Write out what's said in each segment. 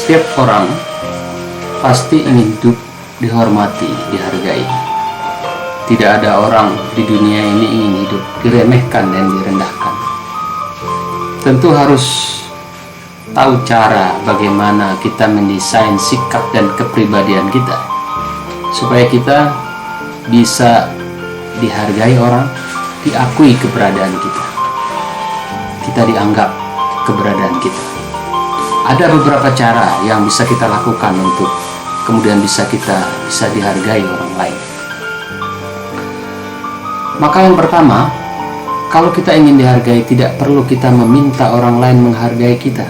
Setiap orang pasti ingin hidup dihormati, dihargai. Tidak ada orang di dunia ini ingin hidup diremehkan dan direndahkan. Tentu harus tahu cara bagaimana kita mendesain sikap dan kepribadian kita supaya kita bisa dihargai orang, diakui keberadaan kita dianggap keberadaan kita. Ada beberapa cara yang bisa kita lakukan untuk kemudian bisa dihargai orang lain. Maka yang pertama, kalau kita ingin dihargai, tidak perlu kita meminta orang lain menghargai kita.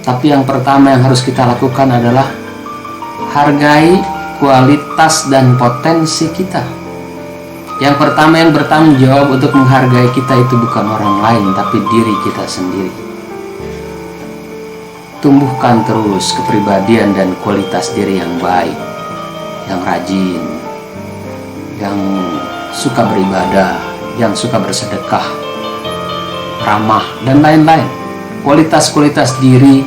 Tapi yang pertama yang harus kita lakukan adalah hargai kualitas dan potensi kita. Yang pertama yang bertanggung jawab untuk menghargai kita itu bukan orang lain, tapi diri kita sendiri. Tumbuhkan terus kepribadian dan kualitas diri yang baik, yang rajin, yang suka beribadah, yang suka bersedekah, ramah, dan lain-lain. Kualitas-kualitas diri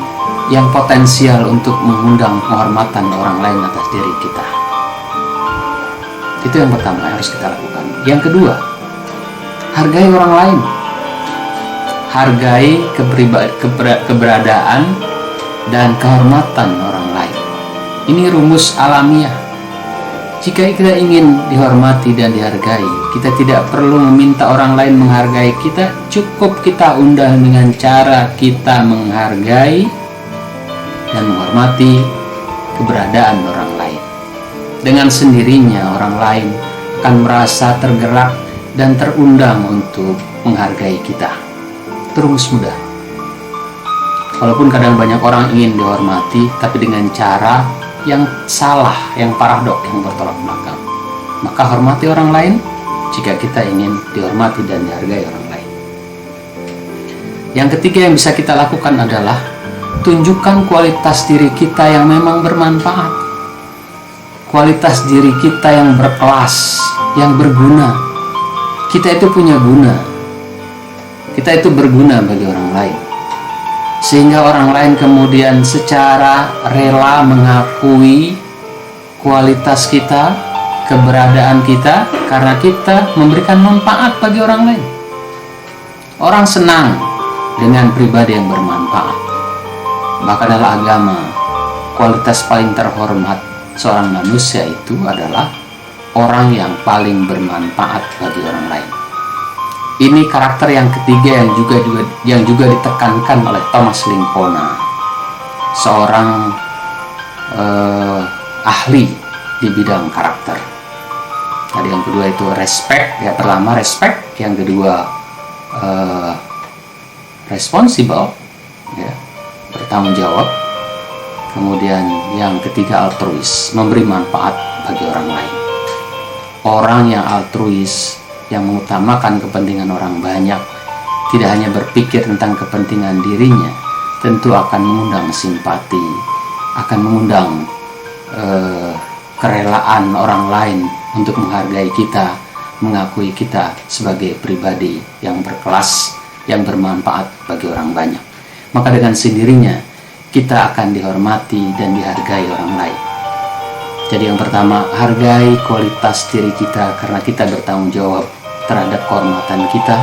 yang potensial untuk mengundang penghormatan orang lain atas diri kita. Itu yang pertama yang harus kita lakukan. Yang kedua, hargai orang lain. Hargai keberadaan dan kehormatan orang lain. Ini rumus alamiah. Jika kita ingin dihormati dan dihargai, kita tidak perlu meminta orang lain menghargai kita. Cukup kita undang dengan cara kita menghargai dan menghormati keberadaan orang lain. Dengan sendirinya orang lain akan merasa tergerak dan terundang untuk menghargai kita. Terus mudah. Walaupun kadang banyak orang ingin dihormati, tapi dengan cara yang salah, yang paradok, yang bertolak belakang. Maka hormati orang lain jika kita ingin dihormati dan dihargai orang lain. Yang ketiga yang bisa kita lakukan adalah tunjukkan kualitas diri kita yang memang bermanfaat. Kualitas diri kita yang berkelas, yang berguna. Kita itu punya guna. Kita itu berguna bagi orang lain. Sehingga orang lain kemudian secara rela mengakui kualitas kita, keberadaan kita, karena kita memberikan manfaat bagi orang lain. Orang senang dengan pribadi yang bermanfaat. Bahkan dalam agama, kualitas paling terhormat seorang manusia itu adalah orang yang paling bermanfaat bagi orang lain. Ini karakter yang ketiga yang juga ditekankan oleh Thomas Lincona, seorang ahli di bidang karakter. Tadi yang kedua itu respect, ya pertama respect, yang kedua responsible, ya, bertanggung jawab. Kemudian yang ketiga altruis, memberi manfaat bagi orang lain. Orang yang altruis, yang mengutamakan kepentingan orang banyak, tidak hanya berpikir tentang kepentingan dirinya, tentu akan mengundang simpati, akan mengundang kerelaan orang lain untuk menghargai kita, mengakui kita sebagai pribadi yang berkelas, yang bermanfaat bagi orang banyak. Maka dengan sendirinya kita akan dihormati dan dihargai orang lain. Jadi yang pertama, hargai kualitas diri kita karena kita bertanggung jawab terhadap kehormatan kita.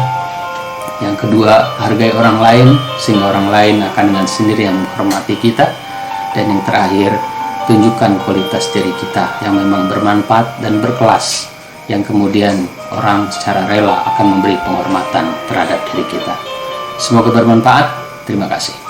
Yang kedua, hargai orang lain sehingga orang lain akan dengan sendiri yang menghormati kita. Dan yang terakhir, tunjukkan kualitas diri kita yang memang bermanfaat dan berkelas, yang kemudian orang secara rela akan memberi penghormatan terhadap diri kita. Semoga bermanfaat. Terima kasih.